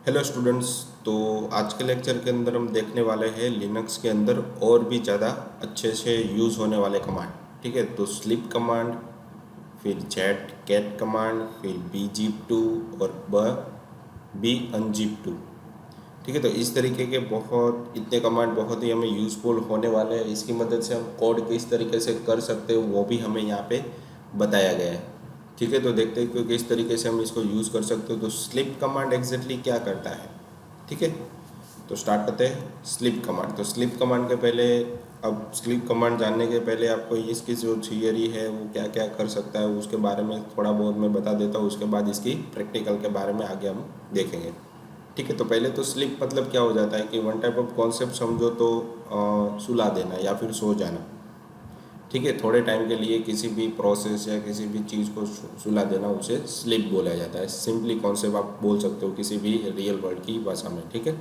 Hello students. तो आज के लेक्चर के अंदर हम देखने वाले हैं लिनक्स के अंदर और भी ज़्यादा अच्छे से यूज़ होने वाले कमांड। ठीक है, तो स्लिप कमांड, फिर चैट कैट कमांड, फिर bzip2 और बी unzip2। ठीक है, तो इस तरीके के बहुत इतने कमांड बहुत ही हमें यूज़फुल होने वाले हैं। इसकी मदद से हम कोड किस तरीके से कर सकते हो वो भी हमें यहाँ पे बताया गया है। ठीक है, तो देखते हैं कि किस तरीके से हम इसको यूज़ कर सकते हो। तो स्लिप कमांड एग्जैक्टली क्या करता है। ठीक है, तो स्टार्ट करते हैं स्लिप कमांड। तो स्लिप कमांड के पहले, अब स्लिप कमांड जानने के पहले आपको इसकी जो थियरी है वो क्या क्या कर सकता है उसके बारे में थोड़ा बहुत मैं बता देता हूँ। उसके बाद इसकी प्रैक्टिकल के बारे में आगे हम देखेंगे। ठीक है, तो पहले तो स्लिप मतलब क्या हो जाता है कि वन टाइप ऑफ कॉन्सेप्ट समझो तो सुला देना या फिर सो जाना। ठीक है, थोड़े टाइम के लिए किसी भी प्रोसेस या किसी भी चीज़ को सुला देना उसे स्लिप बोला जाता है। सिंपली कॉन्सेप्ट आप बोल सकते हो किसी भी रियल वर्ल्ड की भाषा में। ठीक है,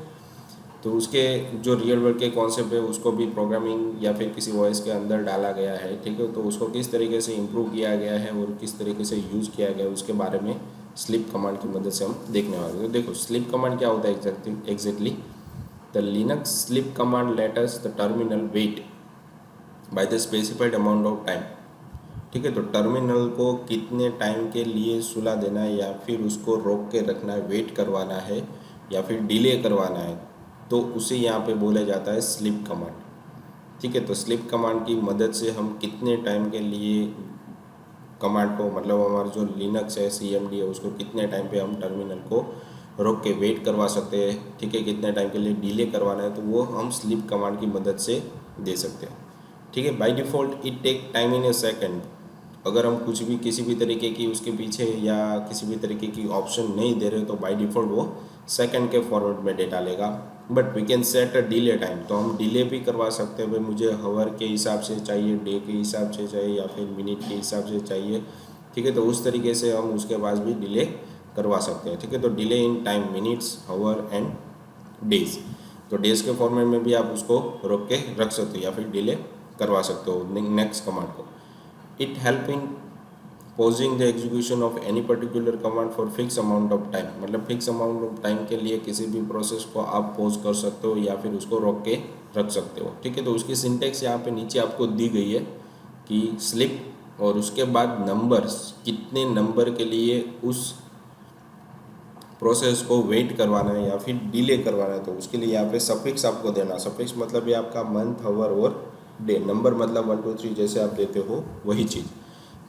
तो उसके जो रियल वर्ल्ड के कॉन्सेप्ट है उसको भी प्रोग्रामिंग या फिर किसी वॉइस के अंदर डाला गया है। ठीक है, तो उसको किस तरीके से इम्प्रूव किया गया है और किस तरीके से यूज़ किया गया है उसके बारे में स्लिप कमांड की मदद से हम देखने वाले हैं। तो देखो स्लिप कमांड क्या होता है exactly. The Linux slip command let us the terminal weight by the specified amount of time. ठीक है, तो टर्मिनल को कितने टाइम के लिए सुला देना है या फिर उसको रोक के रखना है, वेट करवाना है या फिर डिले करवाना है, तो उसे यहाँ पे बोला जाता है स्लिप कमांड। ठीक है, तो स्लिप कमांड की मदद से हम कितने टाइम के लिए कमांड को, मतलब हमारा जो लिनक्स है CMD है उसको कितने टाइम पे हम टर्मिनल को रोक के वेट करवा सकते हैं। ठीक है, कितने टाइम के लिए डिले करवाना है तो वो हम स्लिप कमांड की मदद से दे सकते हैं। ठीक है, by default it take time in a second. अगर हम कुछ भी किसी भी तरीके की उसके पीछे या किसी भी तरीके की ऑप्शन नहीं दे रहे तो बाय डिफ़ॉल्ट वो सेकंड के फॉर्मेट में डेटा लेगा। But we can set a delay time, तो हम डिले भी करवा सकते हैं। भाई मुझे हावर के हिसाब से चाहिए, डे के हिसाब से चाहिए या फिर मिनट के हिसाब से चाहिए। ठीक है, तो उस तरीके से हम उसके पास भी डिले करवा सकते हैं। ठीक है, तो delay in time, minutes, hour and days. तो डेज के फॉर्मेट में भी आप उसको रोक के रख सकते हो या फिर डिले करवा सकते हो नेक्स्ट कमांड को। It help in pausing the execution of any particular command for fix amount of time, मतलब फिक्स अमाउंट ऑफ टाइम के लिए किसी भी प्रोसेस को आप पॉज कर सकते हो या फिर उसको रोक के रख सकते हो। ठीक है, तो उसकी सिंटेक्स यहाँ पे नीचे आपको दी गई है कि स्लिप और उसके बाद नंबर्स, कितने नंबर के लिए उस प्रोसेस को वेट करवाना है या फिर डिले करवाना है, तो उसके लिए यहाँ पे सफिक्स आपको देना। सफिक्स मतलब ये आपका मंथ, आवर और डे। नंबर मतलब 1 2 3 जैसे आप देते हो वही चीज़।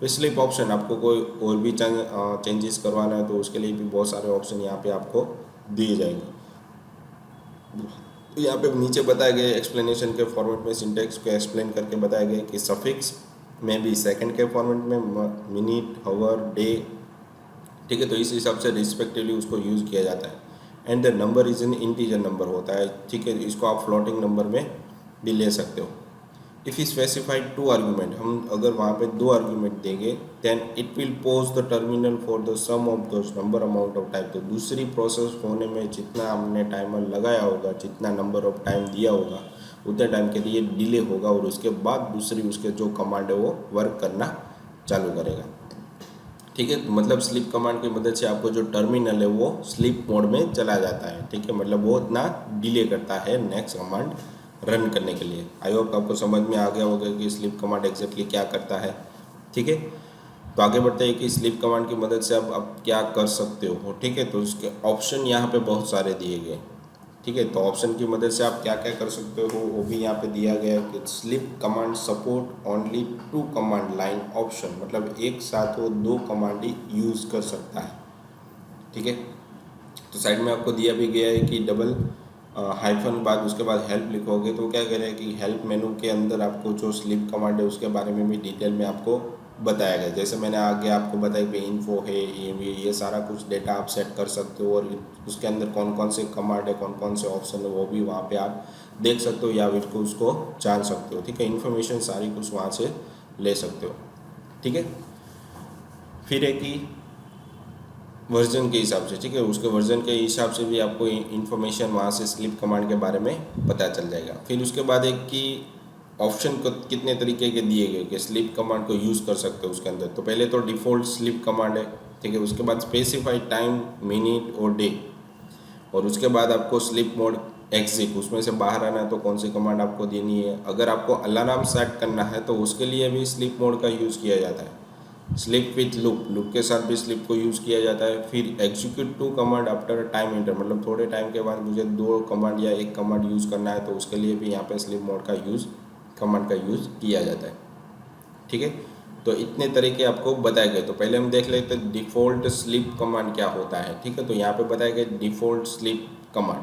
तो स्लिप ऑप्शन, आपको कोई और भी चेंजेस करवाना है तो उसके लिए भी बहुत सारे ऑप्शन यहाँ पे आपको दिए जाएंगे। तो यहाँ पे नीचे बताए गए एक्सप्लेनेशन के फॉर्मेट में सिंटेक्स को एक्सप्लेन करके बताया गया कि सफिक्स में भी सेकंड के फॉर्मेट में मिनट, हावर, डे। ठीक है, तो इस हिसाब से रिस्पेक्टिवली उसको यूज़ किया जाता है। And the number is an integer number होता है। ठीक है, इसको आप फ्लोटिंग नंबर में भी ले सकते हो। इफ़ यू स्पेसिफाइड 2 आर्गूमेंट, हम अगर वहाँ पे 2 आर्गूमेंट देंगे, then it will pause the terminal for the some of those number amount of time. तो दूसरी प्रोसेस होने में जितना हमने टाइमर लगाया होगा, जितना नंबर ऑफ टाइम दिया होगा, उतने टाइम के लिए डिले होगा और उसके बाद दूसरी उसके जो कमांड है वो वर्क करना चालू करेगा। ठीक है, तो मतलब स्लीप कमांड की मदद से आपको जो टर्मिनल है वो स्लीप मोड में चला जाता है। ठीक है, मतलब वो इतना डिले करता है नेक्स्ट कमांड रन करने के लिए। आई होप आपको समझ में आ गया होगा कि स्लीप कमांड एग्जैक्टली क्या करता है। ठीक है, तो आगे बढ़ते हैं कि स्लीप कमांड की मदद से आप क्या कर सकते हो। ठीक है, तो उसके ऑप्शन यहाँ पे बहुत सारे दिए गए। ठीक है, तो ऑप्शन की मदद से आप क्या क्या कर सकते हो वो भी यहाँ पे दिया गया है कि slip command support only 2 command line option, मतलब एक साथ वो 2 कमांड ही यूज़ कर सकता है। ठीक है, तो साइड में आपको दिया भी गया है कि डबल हाइफन बाद उसके बाद हेल्प लिखोगे तो क्या कह रहे हैं कि हेल्प मेनू के अंदर आपको जो स्लिप कमांड है उसके बारे में भी डिटेल में आपको बताया गया। जैसे मैंने आगे आपको बताया कि इन्फो है, ये सारा कुछ डेटा आप सेट कर सकते हो और उसके अंदर कौन कौन से कमांड है, कौन कौन से ऑप्शन है वो भी वहाँ पे आप देख सकते हो या फिर उसको जान सकते हो। ठीक है, इन्फॉर्मेशन सारी कुछ वहाँ से ले सकते हो। ठीक है, फिर है कि वर्जन के हिसाब से, ठीक है, उसके वर्जन के हिसाब से भी आपको इन्फॉर्मेशन वहाँ से स्लिप कमांड के बारे में पता चल जाएगा। फिर उसके बाद एक कि ऑप्शन को कितने तरीके के दिए गए कि स्लिप कमांड को यूज़ कर सकते हो उसके अंदर। तो पहले तो डिफ़ॉल्ट स्लिप कमांड है। ठीक है, उसके बाद स्पेसिफाइड टाइम, मिनट और डे। और उसके बाद आपको स्लीप मोड एग्जिट, उसमें से बाहर आना है तो कौन सी कमांड आपको देनी है। अगर आपको अलार्म सेट करना है तो उसके लिए भी स्लीप मोड का यूज़ किया जाता है। स्लीप विथ लूप, लूप के साथ भी स्लीप को यूज़ किया जाता है। फिर execute two command after time enter, मतलब थोड़े टाइम के बाद मुझे 2 कमांड या 1 कमांड यूज़ करना है तो उसके लिए भी यहाँ पे स्लीप मोड का कमांड का यूज़ किया जाता है। ठीक है, तो इतने तरीके आपको बताए गए। तो पहले हम देख लेते हैं डिफ़ॉल्ट स्लीप कमांड क्या होता है। ठीक है, तो यहाँ पे बताया गया default sleep command.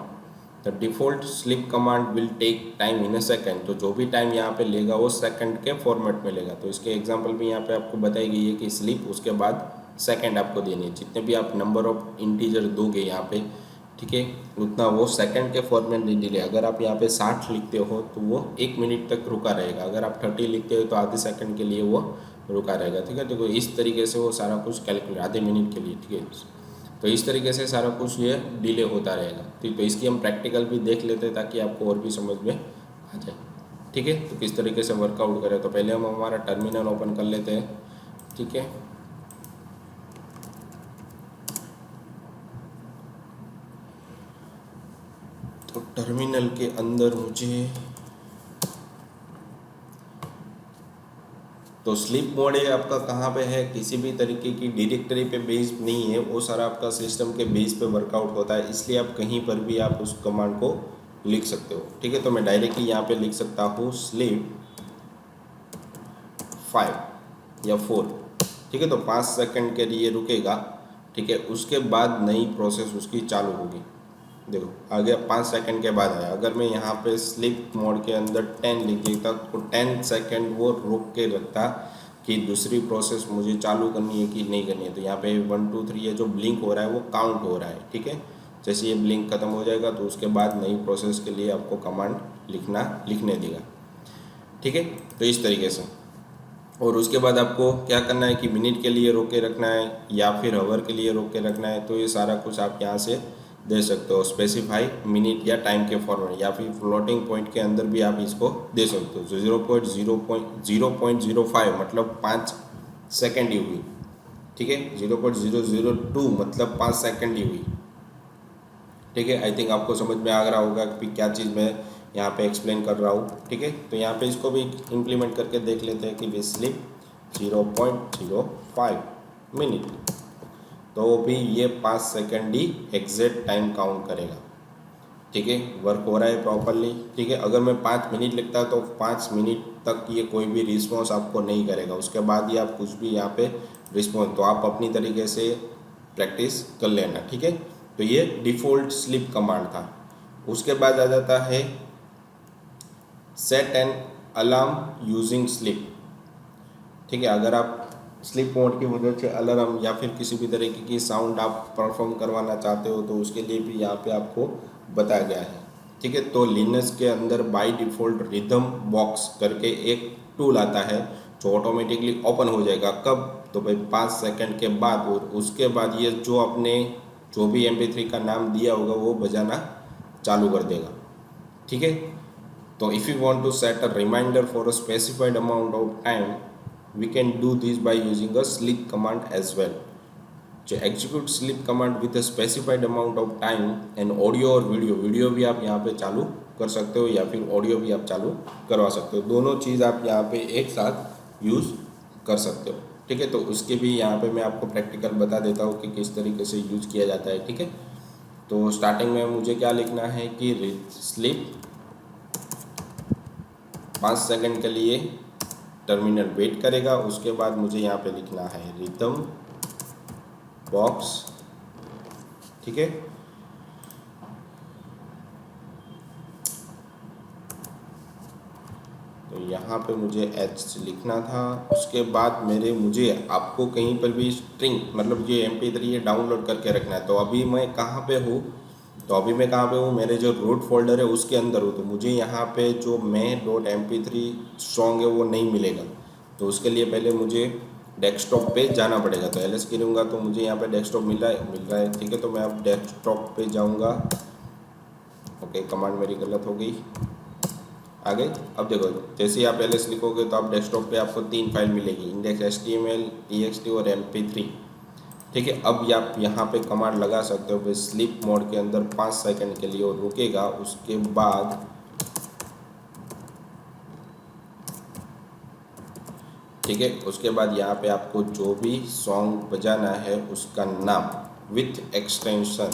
The default sleep command will take time in a second, तो जो भी टाइम यहाँ पे लेगा वो सेकंड के फॉर्मेट में लेगा। तो इसके एग्जांपल भी यहाँ पे आपको बताई गई है कि स्लीप, उसके बाद सेकंड आपको देनी है। जितने भी आप नंबर ऑफ इंटीजर दोगे यहाँ पे, ठीक है, उतना वो सेकंड के फॉर्मेट में डिले। अगर आप यहाँ पे 60 लिखते हो तो वो 1 मिनट तक रुका रहेगा। अगर आप 30 लिखते हो तो आधे सेकंड के लिए वो रुका रहेगा। ठीक है, तो इस तरीके से वो सारा कुछ कैलकुलेट, आधे मिनट के लिए। ठीक है, तो इस तरीके से सारा कुछ ये डिले होता रहेगा। ठीक, तो इसकी हम प्रैक्टिकल भी देख लेते हैं ताकि आपको और भी समझ में आ जाए। ठीक है, तो किस तरीके से वर्कआउट करें। तो पहले हम हमारा टर्मिनल ओपन कर लेते हैं। ठीक है, तो टर्मिनल के अंदर मुझे, तो स्लीप मोड है आपका कहाँ पे है, किसी भी तरीके की डायरेक्टरी पे बेस्ड नहीं है, वो सारा आपका सिस्टम के बेस पे वर्कआउट होता है। इसलिए आप कहीं पर भी आप उस कमांड को लिख सकते हो। ठीक है, तो मैं डायरेक्टली यहाँ पे लिख सकता हूँ स्लीप 5 या 4। ठीक है, तो 5 सेकंड के लिए रुकेगा। ठीक है, उसके बाद नई प्रोसेस उसकी चालू होगी। देखो आ गया, 5 सेकंड के बाद आया। अगर मैं यहाँ पे स्लीप मोड के अंदर 10 लिख देता तो 10 सेकंड वो रोक के रखता कि दूसरी प्रोसेस मुझे चालू करनी है कि नहीं करनी है। तो यहाँ पे 1 2 3 ये जो ब्लिंक हो रहा है वो काउंट हो रहा है। ठीक है, जैसे ये ब्लिंक खत्म हो जाएगा तो उसके बाद नई प्रोसेस के लिए आपको कमांड लिखने देगा। ठीक है, तो इस तरीके से। और उसके बाद आपको क्या करना है कि मिनट के लिए रोक के रखना है या फिर आवर के लिए रोक के रखना है। तो ये सारा कुछ आप यहाँ से दे सकते हो, स्पेसिफाई मिनट या टाइम के फॉर्मेट, या फिर फ्लोटिंग पॉइंट के अंदर भी आप इसको दे सकते हो। जो 0.05 मतलब 5 सेकेंड ही हुई। ठीक है, 0.002 मतलब 5 सेकेंड ही हुई। ठीक है, आई थिंक आपको समझ में आ रहा होगा कि क्या चीज़ मैं यहाँ पे एक्सप्लेन कर रहा हूँ। ठीक है, तो यहाँ पे इसको भी इम्प्लीमेंट करके देख लेते हैं कि वी स्लिप 0.05 मिनट, तो भी ये 5 सेकेंड ही एग्जैक्ट टाइम काउंट करेगा। ठीक है, वर्क हो रहा है प्रॉपरली। ठीक है, अगर मैं 5 मिनट लिखता तो 5 मिनट तक ये कोई भी रिस्पॉन्स आपको नहीं करेगा। उसके बाद ही आप कुछ भी यहाँ पे रिस्पॉन्स, तो आप अपनी तरीके से प्रैक्टिस कर लेना। ठीक है, तो ये डिफ़ॉल्ट स्लीप कमांड था। उसके बाद आ जाता है set an alarm using sleep. ठीक है, अगर आप स्लीप मोड की वजह से अलार्म या फिर किसी भी तरीके की साउंड आप परफॉर्म करवाना चाहते हो तो उसके लिए भी यहाँ पे आपको बताया गया है। ठीक है, तो लिनक्स के अंदर बाय डिफ़ॉल्ट रिदम बॉक्स करके एक टूल आता है जो ऑटोमेटिकली ओपन हो जाएगा। कब, तो भाई 5 सेकंड के बाद। और उसके बाद ये जो अपने जो भी MP3 का नाम दिया होगा वो बजाना चालू कर देगा। ठीक है, तो if you want to set a reminder for a specified amount of time, we can do this by using a sleep command as well. जो execute sleep command with a specified amount of time and audio और video भी आप यहाँ पे चालू कर सकते हो या फिर ऑडियो भी आप चालू करवा सकते हो। दोनों चीज़ आप यहाँ पे एक साथ यूज़ कर सकते हो। ठीक है, तो उसके भी यहाँ पे मैं आपको प्रैक्टिकल बता देता हूँ कि किस तरीके से यूज़ किया जाता है। ठीक है, तो स्टार्टिंग में मुझे क्या लिखना है कि स्लीप 5 सेकंड के लिए टर्मिनल वेट करेगा। उसके बाद मुझे यहाँ पे लिखना है रिदम बॉक्स। ठीक है, तो यहाँ पे मुझे H लिखना था। उसके बाद मुझे आपको कहीं पर भी स्ट्रिंग, मतलब ये MP3 ये डाउनलोड करके रखना है। तो अभी मैं कहाँ पे हूँ, मेरे जो रूट फोल्डर है उसके अंदर हूँ। तो मुझे यहाँ पे जो main.mp3 सॉन्ग है वो नहीं मिलेगा। तो उसके लिए पहले मुझे डेस्कटॉप पे जाना पड़ेगा। तो LS करूँगा तो मुझे यहाँ पे डेस्कटॉप मिल रहा है। ठीक है, तो मैं अब डेस्कटॉप पे जाऊँगा। ओके, कमांड मेरी गलत हो गई, आ गई। अब देखो, जैसे ही आप LS लिखोगे तो आप डेस्कटॉप पे आपको 3 फाइल मिलेगी, index.html, txt और mp3। ठीक है। अब आप यहाँ पे कमांड लगा सकते हो स्लीप मोड के अंदर 5 सेकंड के लिए और रुकेगा। उसके बाद ठीक है, उसके बाद यहाँ पे आपको जो भी सॉन्ग बजाना है उसका नाम विथ एक्सटेंशन,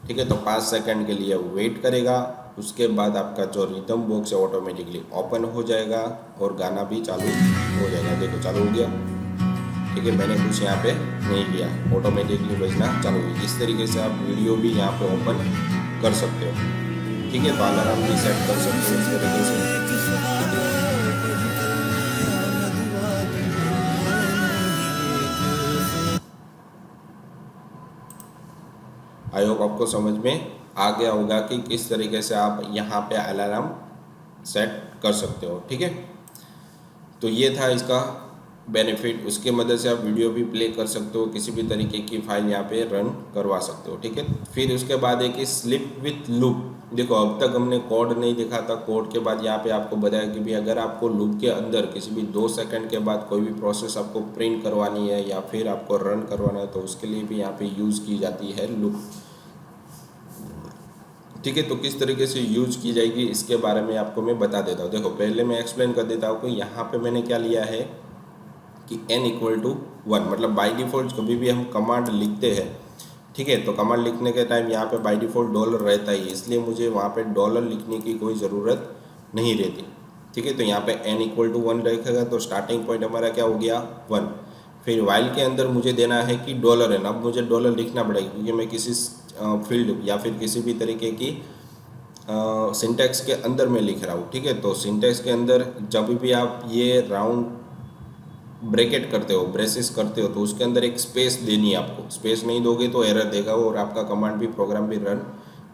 ठीक है। तो 5 सेकंड के लिए वेट करेगा। उसके बाद आपका जो रिदम बॉक्स है ऑटोमेटिकली ओपन हो जाएगा और गाना भी चालू हो जाएगा। देखो चालू हो गया, ठीक है। मैंने कुछ यहाँ पे नहीं किया, ऑटोमेटिकली बजना चालू हुई। इस तरीके से आप वीडियो भी यहाँ पे ओपन कर सकते हो, ठीक है। तो अलार्म भी सेट कर सकते हो इस तरीके से। आई होप आपको समझ में आ गया होगा कि किस तरीके से आप यहाँ पे अलार्म सेट कर सकते हो, ठीक है। तो ये था इसका बेनिफिट। उसके मदद से आप वीडियो भी प्ले कर सकते हो, किसी भी तरीके की फाइल यहाँ पे रन करवा सकते हो, ठीक है। फिर उसके बाद एक स्लिप विथ लूप। देखो अब तक हमने कोड नहीं दिखा था, कोड के बाद यहाँ पे आपको बताया कि भाई अगर आपको लूप के अंदर किसी भी 2 सेकंड के बाद कोई भी प्रोसेस आपको प्रिंट करवानी है या फिर आपको रन करवाना है तो उसके लिए भी यहाँ पे यूज़ की जाती है लूप, ठीक है। तो किस तरीके से यूज की जाएगी इसके बारे में आपको मैं बता देता हूँ। देखो पहले मैं एक्सप्लेन कर देता हूँ कि यहाँ पे मैंने क्या लिया है कि n=1, मतलब बाय डिफ़ॉल्ट कभी भी हम कमांड लिखते हैं, ठीक है। तो कमांड लिखने के टाइम यहाँ पे बाय डिफ़ॉल्ट डॉलर रहता ही, इसलिए मुझे वहाँ पे डॉलर लिखने की कोई ज़रूरत नहीं रहती, ठीक है। तो यहाँ पे n=1 रखेगा तो स्टार्टिंग पॉइंट हमारा क्या हो गया 1। फिर वाइल के अंदर मुझे देना है कि $n। अब मुझे डॉलर लिखना पड़ेगा क्योंकि मैं किसी फील्ड या फिर किसी भी तरीके की सिंटैक्स के अंदर में लिख रहा हूँ, ठीक है। तो सिंटैक्स के अंदर जब भी आप ये राउंड ब्रैकेट करते हो, ब्रेसेस करते हो, तो उसके अंदर एक स्पेस देनी है आपको। स्पेस नहीं दोगे तो एरर देगा और आपका कमांड भी प्रोग्राम भी रन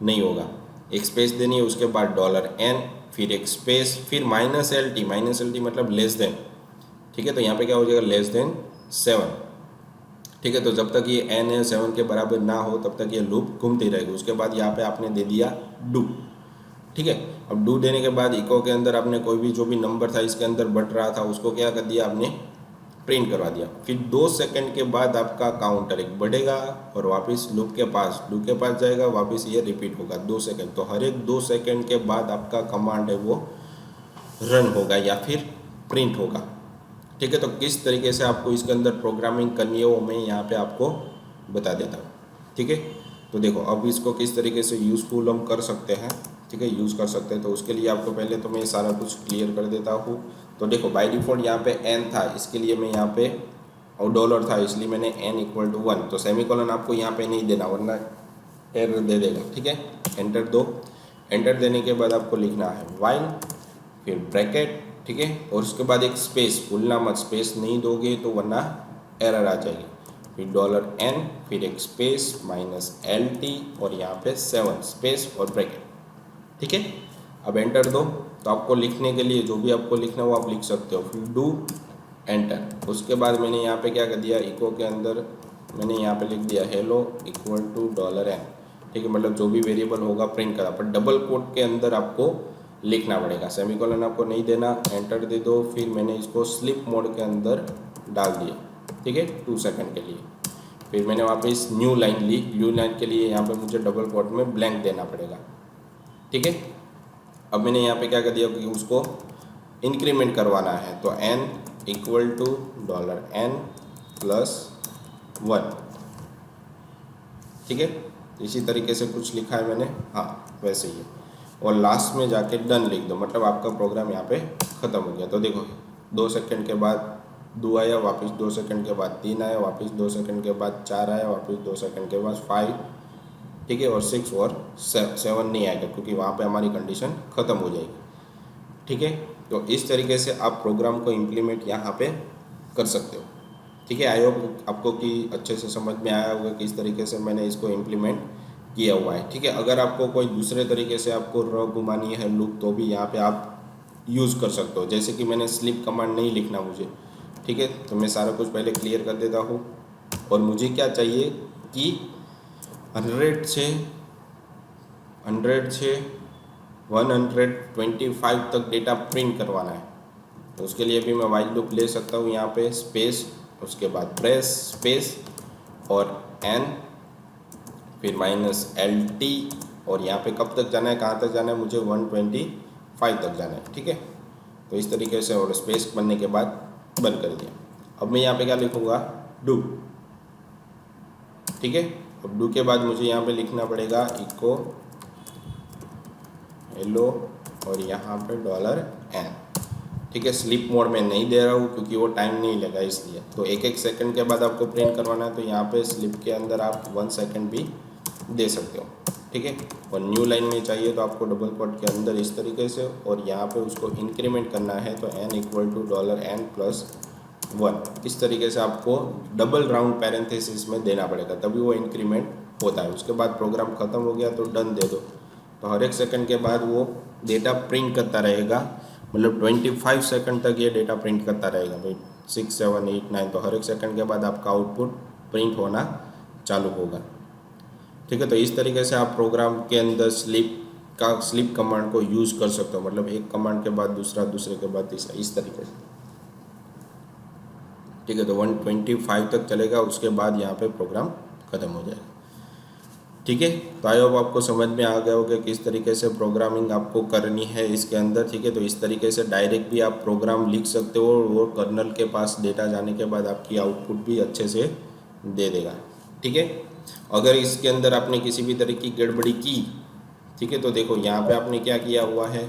नहीं होगा। एक स्पेस देनी है, उसके बाद $n, फिर एक स्पेस, फिर -LT। -LT मतलब लेस देन, ठीक है। तो यहाँ पे क्या हो जाएगा <7, ठीक है। तो जब तक ये n है 7 के बराबर ना हो तब तक ये लूप घूमती रहेगी। उसके बाद यहाँ पे आपने दे दिया डू, ठीक है। अब डू देने के बाद इको के अंदर आपने कोई भी जो भी नंबर था इसके अंदर बढ़ रहा था उसको क्या कर दिया आपने प्रिंट करवा दिया। फिर 2 सेकंड के बाद आपका काउंटर एक बढ़ेगा और वापस लूप के पास जाएगा, वापस ये रिपीट होगा 2 सेकंड। तो हर एक 2 सेकंड के बाद आपका कमांड है वो रन होगा या फिर प्रिंट होगा, ठीक है। तो किस तरीके से आपको इसके अंदर प्रोग्रामिंग करनी है वो मैं यहाँ पे आपको बता देता हूँ, ठीक है। तो देखो अब इसको किस तरीके से यूज़फुल हम कर सकते हैं, ठीक है, यूज़ कर सकते हैं। तो उसके लिए आपको पहले तो मैं सारा कुछ क्लियर कर देता हूँ। तो देखो बाय डिफ़ॉल्ट यहाँ पे n था, इसके लिए मैं यहाँ पे और डॉलर था इसलिए मैंने n=1। तो सेमीकोलन आपको यहाँ पे नहीं देना वरना एरर दे देगा, ठीक है। एंटर दो। एंटर देने के बाद आपको लिखना है वाइल, फिर ब्रैकेट, ठीक है। और उसके बाद एक स्पेस, भूलना मत, स्पेस नहीं दोगे तो वरना एरर आ जाएगी। फिर $n, फिर एक स्पेस -LT और यहाँ पे 7 स्पेस और ब्रैकेट, ठीक है। अब एंटर दो। तो आपको लिखने के लिए जो भी आपको लिखना हो आप लिख सकते हो। फिर डू एंटर। उसके बाद मैंने यहाँ पे क्या कर दिया, इको के अंदर मैंने यहाँ पे लिख दिया hello $n, ठीक है। मतलब जो भी वेरिएबल होगा प्रिंट करा, पर डबल कोट के अंदर आपको लिखना पड़ेगा, सेमीकोलन आपको नहीं देना। एंटर दे दो। फिर मैंने इसको स्लिप मोड के अंदर डाल दिया, ठीक है, 2 सेकंड के लिए। फिर मैंने वापस न्यू लाइन ली। न्यू लाइन के लिए यहाँ पे मुझे डबल कोट में ब्लैंक देना पड़ेगा, ठीक है। अब मैंने यहाँ पे क्या कर दिया कि उसको इंक्रीमेंट करवाना है तो n=$n+1, ठीक है। इसी तरीके से कुछ लिखा है मैंने, हाँ वैसे ही है। और लास्ट में जाके डन लिख दो, मतलब आपका प्रोग्राम यहाँ पे ख़त्म हो गया। तो देखो 2 सेकंड के बाद 2 आया, वापस 2 सेकंड के बाद 3 आया, वापस 2 सेकंड के बाद 4 आया, वापस 2 सेकंड के बाद 5, ठीक है। और 6 और 7 नहीं आएगा क्योंकि वहाँ पे हमारी कंडीशन ख़त्म हो जाएगी, ठीक है। तो इस तरीके से आप प्रोग्राम को इम्प्लीमेंट यहाँ पे कर सकते हो, ठीक है। आई होप आपको कि अच्छे से समझ में आया होगा कि इस तरीके से मैंने इसको इम्प्लीमेंट किया हुआ है, ठीक है। अगर आपको कोई दूसरे तरीके से आपको घुमानी है लूप तो भी यहाँ पे आप यूज़ कर सकते हो। जैसे कि मैंने स्लिप कमांड नहीं लिखना मुझे, ठीक है। तो मैं सारा कुछ पहले क्लियर कर देता हूँ। और मुझे क्या चाहिए कि 100 से 125 तक डेटा प्रिंट करवाना है। तो उसके लिए भी मैं वाइल लूप ले सकता हूँ यहाँ पे, स्पेस, उसके बाद प्रेस स्पेस, और n, फिर माइनस LT, और यहाँ पे कब तक जाना है, कहाँ तक जाना है, मुझे 125 तक जाना है। ठीक है, तो इस तरीके से, और स्पेस बनने के बाद बंद कर दिया। अब मैं यहाँ पे क्या लिखूँगा, डू। ठीक है, अब डू के बाद मुझे यहाँ पे लिखना पड़ेगा इको हेलो और यहाँ पे $n। ठीक है, स्लीप मोड में नहीं दे रहा हूँ क्योंकि वो टाइम नहीं लगा इसलिए। तो एक एक सेकंड के बाद आपको प्रिंट करवाना है, तो यहाँ पे स्लीप के अंदर आप 1 सेकंड भी दे सकते हो। ठीक है, और न्यू लाइन में चाहिए तो आपको डबल कोट के अंदर इस तरीके से, और यहाँ पे उसको इंक्रीमेंट करना है तो n इक्वल टू $n+1। इस तरीके से आपको डबल राउंड पैरेंथेसिस में देना पड़ेगा, तभी वो इंक्रीमेंट होता है। उसके बाद प्रोग्राम ख़त्म हो गया तो डन दे दो, तो हर एक सेकंड के बाद वो डेटा प्रिंट करता रहेगा, मतलब 25 सेकंड तक ये डेटा प्रिंट करता रहेगा भाई, 6, 7, 8, 9, तो हर एक सेकंड के बाद आपका आउटपुट प्रिंट होना चालू होगा। ठीक है, तो इस तरीके से आप प्रोग्राम के अंदर स्लीप कमांड को यूज़ कर सकते हो, मतलब एक कमांड के बाद दूसरा, दूसरे के बाद तीसरा, इस तरीके से। ठीक है, तो 125 तक चलेगा, उसके बाद यहाँ पे प्रोग्राम ख़त्म हो जाएगा। ठीक है, तो आई होप आपको समझ में आ गया होगा कि किस तरीके से प्रोग्रामिंग आपको करनी है इसके अंदर। ठीक है, तो इस तरीके से डायरेक्ट भी आप प्रोग्राम लिख सकते हो, वो कर्नल के पास डेटा जाने के बाद आपकी आउटपुट भी अच्छे से दे देगा। ठीक है, अगर इसके अंदर आपने किसी भी तरह की गड़बड़ी की, ठीक है, तो देखो यहाँ पे आपने क्या किया हुआ है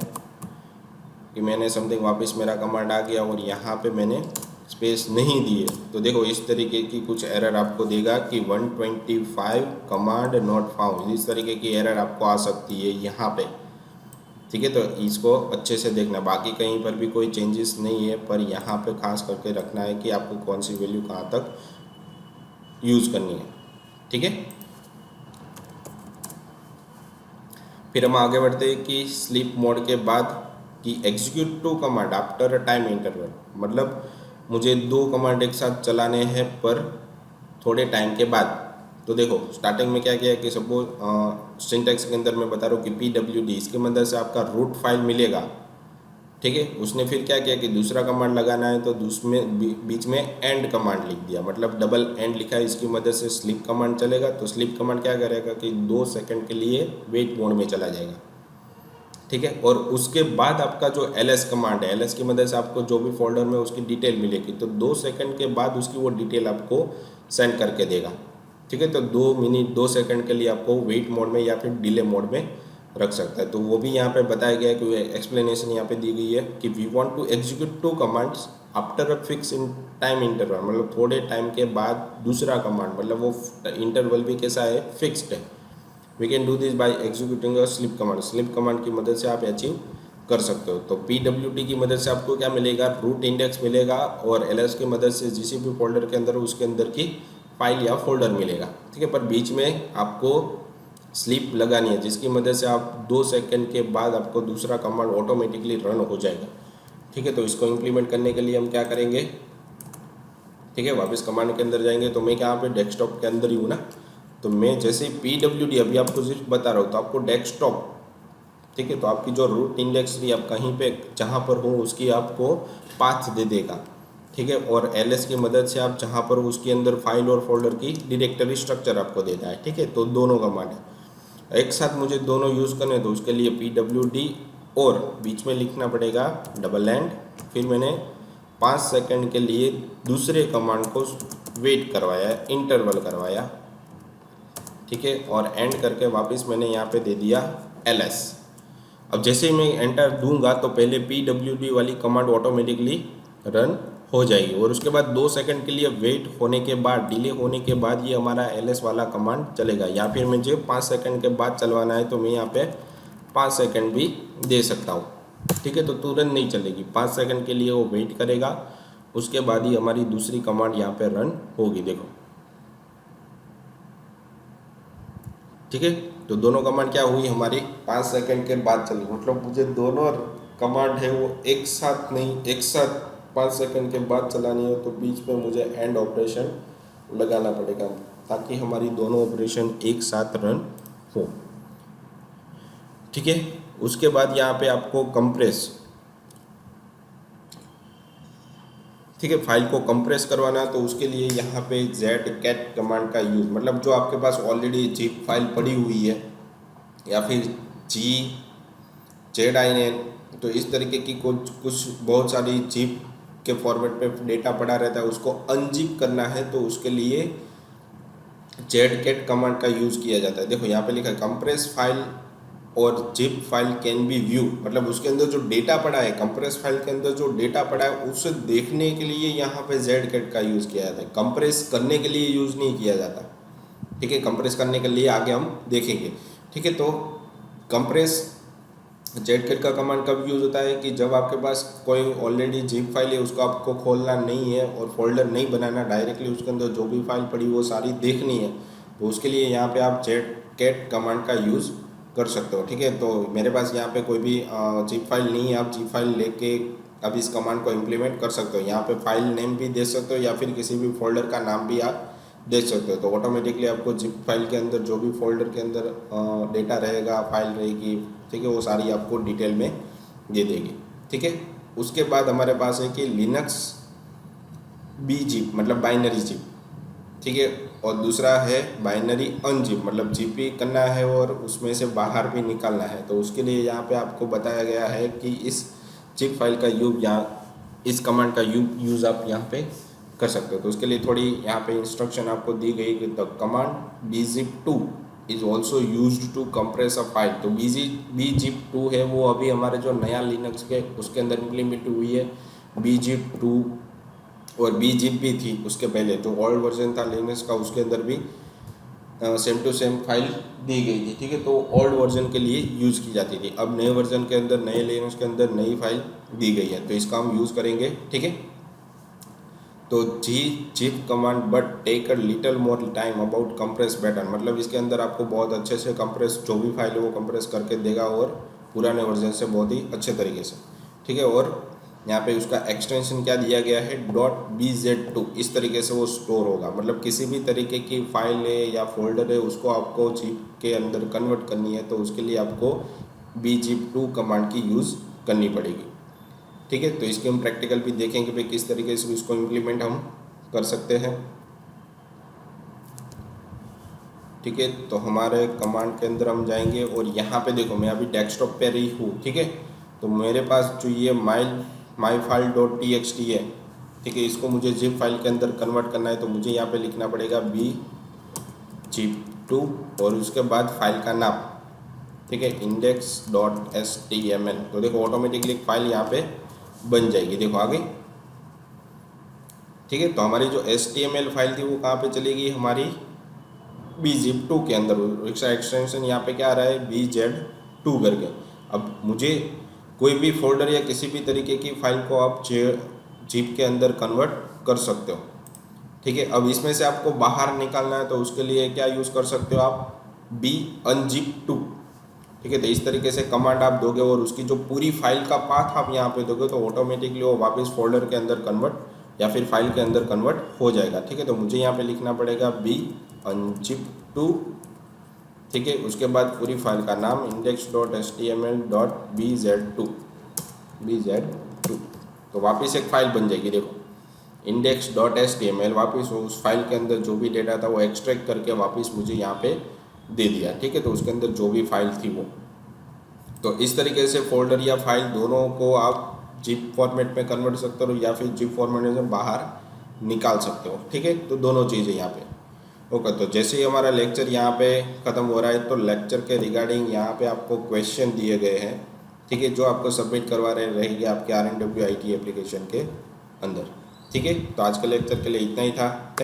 कि मैंने समथिंग, वापस मेरा कमांड आ गया और यहाँ पे मैंने स्पेस नहीं दी है, तो देखो इस तरीके की कुछ एरर आपको देगा कि 125 कमांड नॉट फाउंड, इस तरीके की एरर आपको आ सकती है यहाँ पे। ठीक है, तो इसको अच्छे से देखना, बाकी कहीं पर भी कोई चेंजेस नहीं है, पर यहाँ पे खास करके रखना है कि आपको कौन सी वैल्यू कहाँ तक यूज़ करनी है। ठीक है, फिर हम आगे बढ़ते हैं कि स्लीप मोड के बाद कि execute 2 command after a time interval, मतलब मुझे 2 कमांड एक साथ चलाने हैं पर थोड़े टाइम के बाद। तो देखो स्टार्टिंग में क्या किया कि सपोज सिंटैक्स के अंदर मैं बता रहा हूँ कि PWD, इसकी मदद से आपका रूट फाइल मिलेगा। ठीक है, उसने फिर क्या किया कि दूसरा कमांड लगाना है तो उसमें बीच में एंड कमांड लिख दिया, मतलब डबल एंड लिखा है, इसकी मदद से स्लीप कमांड चलेगा। तो स्लीप कमांड क्या करेगा कि 2 सेकंड के लिए वेट मोड में चला जाएगा। ठीक है, और उसके बाद आपका जो LS कमांड है, LS की मदद से आपको जो भी फोल्डर में उसकी डिटेल मिलेगी, तो 2 सेकंड के बाद उसकी वो डिटेल आपको सेंड करके देगा। ठीक है, तो 2 मिनट 2 सेकंड के लिए आपको वेट मोड में या फिर डिले मोड में रख सकता है। तो वो भी यहाँ पे बताया गया है कि एक्सप्लेनेशन यहाँ पे दी गई है कि we want to execute 2 commands after a fix in time interval, मतलब थोड़े टाइम के बाद दूसरा कमांड, मतलब वो इंटरवल भी कैसा है, फिक्स्ड है। We can do this by executing a sleep command, sleep command की मदद से आप अचीव कर सकते हो। तो PWD की मदद से आपको क्या मिलेगा, रूट इंडेक्स मिलेगा, और LS की मदद से GCP फोल्डर के अंदर उसके अंदर की फाइल या फोल्डर मिलेगा। ठीक है, पर बीच में आपको स्लीप लगानी है, जिसकी मदद से आप 2 सेकंड के बाद आपको दूसरा कमांड ऑटोमेटिकली रन हो जाएगा। ठीक है, तो इसको इम्प्लीमेंट करने के लिए हम क्या करेंगे, ठीक है, वापस कमांड के अंदर जाएंगे। तो मैं यहाँ पे डेस्कटॉप के अंदर ही हूँ ना, तो मैं जैसे ही PWD अभी आपको सिर्फ बता रहा हूँ, तो आपको डेस्कटॉप, ठीक है, तो आपकी जो रूट इंडेक्स भी आप कहीं पे जहाँ पर हो उसकी आपको पाथ दे देगा। ठीक है, और LS की मदद से आप जहाँ पर हो उसके अंदर फाइल और फोल्डर की डायरेक्टरी स्ट्रक्चर आपको देता है। ठीक है, तो दोनों कमांड है, एक साथ मुझे दोनों यूज़ करने, तो उसके लिए PWD और बीच में लिखना पड़ेगा डबल एंड, फिर मैंने 5 सेकंड के लिए दूसरे कमांड को वेट करवाया, इंटरवल करवाया। ठीक है, और एंड करके वापस मैंने यहाँ पे दे दिया LS। अब जैसे ही मैं एंटर दूंगा तो पहले PWD वाली कमांड ऑटोमेटिकली रन हो जाएगी, और उसके बाद 2 सेकंड के लिए वेट होने के बाद, डिले होने के बाद ये हमारा LS वाला कमांड चलेगा। या फिर मुझे 5 सेकंड के बाद चलवाना है तो मैं यहाँ पे 5 सेकंड भी दे सकता हूँ। ठीक है, तो तुरंत नहीं चलेगी, 5 सेकंड के लिए वो वेट करेगा, उसके बाद ही हमारी दूसरी कमांड यहाँ पे रन होगी। देखो, ठीक है, तो दोनों कमांड क्या हुई हमारी 5 सेकंड के बाद चली, मतलब मुझे दोनों कमांड है वो एक साथ नहीं, एक साथ 5 सेकंड के बाद चलानी है, तो बीच में मुझे एंड ऑपरेशन लगाना पड़ेगा ताकि हमारी दोनों ऑपरेशन एक साथ रन हो। ठीक है, उसके बाद यहाँ पे आपको कंप्रेस, ठीक है, फाइल को कंप्रेस करवाना है तो उसके लिए यहाँ पे zcat कमांड का यूज़, मतलब जो आपके पास ऑलरेडी जिप फाइल पड़ी हुई है या फिर जी ZIN, तो इस तरीके की कुछ बहुत सारी जिप के फॉर्मेट पे डेटा पड़ा रहता है, उसको अनजिप करना है तो उसके लिए zcat कमांड का यूज़ किया जाता है। देखो यहाँ पे लिखा है कंप्रेस फाइल और zip file can be view, मतलब उसके अंदर जो डेटा पड़ा है, कंप्रेस फाइल के अंदर जो डेटा पड़ा है उसे देखने के लिए यहाँ पे zcat का यूज़ किया जाता है, कंप्रेस करने के लिए यूज़ नहीं किया जाता। ठीक है, कंप्रेस करने के लिए आगे हम देखेंगे। ठीक है, तो कंप्रेस zcat का कमांड कब यूज़ होता है कि जब आपके पास कोई ऑलरेडी जिप फाइल है, उसको आपको खोलना नहीं है और फोल्डर नहीं बनाना, डायरेक्टली उसके अंदर जो भी फाइल पड़ी वो सारी देखनी है, तो उसके लिए यहाँ पे आप zcat कमांड का यूज़ कर सकते हो। ठीक है, तो मेरे पास यहाँ पे कोई भी जिप फाइल नहीं है, आप जिप फाइल लेके अब इस कमांड को इम्प्लीमेंट कर सकते हो। यहाँ पे फाइल नेम भी दे सकते हो या फिर किसी भी फोल्डर का नाम भी आप दे सकते हो, तो ऑटोमेटिकली आपको जिप फाइल के अंदर जो भी फोल्डर के अंदर डेटा रहेगा, फाइल रहेगी, ठीक है, वो सारी आपको डिटेल में दे देगी। ठीक है, उसके बाद हमारे पास है कि लिनक्स bzip मतलब बाइनरी जिप। ठीक है, और दूसरा है बाइनरी अनजिप, मतलब जिप भी करना है और उसमें से बाहर भी निकालना है, तो उसके लिए यहाँ पे आपको बताया गया है कि इस जिप फाइल का यूज यहाँ, इस कमांड का यूज़ आप यहाँ पे कर सकते हो। तो उसके लिए थोड़ी यहाँ पे इंस्ट्रक्शन आपको दी गई कि the command bzip2 is also used to compress a file. तो bzip2 है वो अभी हमारे जो नया लिनक्स के उसके अंदर इम्प्लीमेंट हुई है bzip2, और bzip भी थी उसके पहले, जो ओल्ड वर्जन था लिनक्स का उसके अंदर भी सेम टू सेम फाइल दी गई थी। ठीक है, तो ओल्ड वर्जन के लिए यूज़ की जाती थी, अब नए वर्जन के अंदर, नए लिनक्स के अंदर नई फाइल दी गई है, तो इसका हम यूज़ करेंगे। ठीक है, तो zip command but take a little more time about compress better, मतलब इसके अंदर आपको बहुत अच्छे से कंप्रेस जो भी फाइल है वो कंप्रेस करके देगा और पुराने वर्जन से बहुत ही अच्छे तरीके से। ठीक है, और यहाँ पे उसका एक्सटेंशन क्या दिया गया है .bz2, इस तरीके से वो स्टोर होगा, मतलब किसी भी तरीके की फाइल है या फोल्डर है उसको आपको जिप के अंदर कन्वर्ट करनी है तो उसके लिए आपको bzip2 कमांड की यूज़ करनी पड़ेगी। ठीक है, तो इसके हम प्रैक्टिकल भी देखेंगे भाई किस तरीके से इसको इम्प्लीमेंट हम कर सकते हैं। ठीक है, तो हमारे कमांड के अंदर हम जाएंगे और यहाँ पे देखो मैं अभी डेस्कटॉप पे ही हूँ। ठीक है, तो मेरे पास जो ये माई फाइल .txt है, ठीक है, इसको मुझे जिप फाइल के अंदर कन्वर्ट करना है, तो मुझे यहाँ पे लिखना पड़ेगा bzip2 और उसके बाद फाइल का नाम, ठीक है, index.html। तो देखो ऑटोमेटिकली एक फाइल यहाँ पे बन जाएगी, देखो आगे। ठीक है, तो हमारी जो HTML फाइल थी वो कहाँ पे चलेगी, हमारी bzip2 के अंदर। इसका एक्सटेंशन यहाँ पे क्या आ रहा है bz2 करके। अब मुझे कोई भी फोल्डर या किसी भी तरीके की फाइल को आप जिप के अंदर कन्वर्ट कर सकते हो। ठीक है, अब इसमें से आपको बाहर निकालना है तो उसके लिए क्या यूज़ कर सकते हो आप bunzip2। ठीक है, तो इस तरीके से कमांड आप दोगे और उसकी जो पूरी फाइल का पाथ आप यहाँ पे दोगे तो ऑटोमेटिकली वो वापस फोल्डर के अंदर कन्वर्ट या फिर फाइल के अंदर कन्वर्ट हो जाएगा। ठीक है, तो मुझे यहाँ पे लिखना पड़ेगा bunzip2। ठीक है, उसके बाद पूरी फाइल का नाम index.html.bz2 तो वापस एक फाइल बन जाएगी। देखो index.html वापस उस फाइल के अंदर जो भी डेटा था वो एक्सट्रैक्ट करके वापस मुझे यहाँ पे दे दिया। ठीक है, तो उसके अंदर जो भी फाइल थी वो, तो इस तरीके से फोल्डर या फाइल दोनों को आप जिप फॉर्मेट में कन्वर्ट कर सकते हो या फिर जिप फॉर्मेट से बाहर निकाल सकते हो। ठीक है, तो दोनों चीज़ें यहाँ पे ओके। तो जैसे ही हमारा लेक्चर यहाँ पे ख़त्म हो रहा है तो लेक्चर के रिगार्डिंग यहाँ पे आपको क्वेश्चन दिए गए हैं। ठीक है, जो आपको सबमिट करवा रहे रहेंगे आपके RNW IT एप्लीकेशन के अंदर। ठीक है, तो आज के लेक्चर के लिए इतना ही था।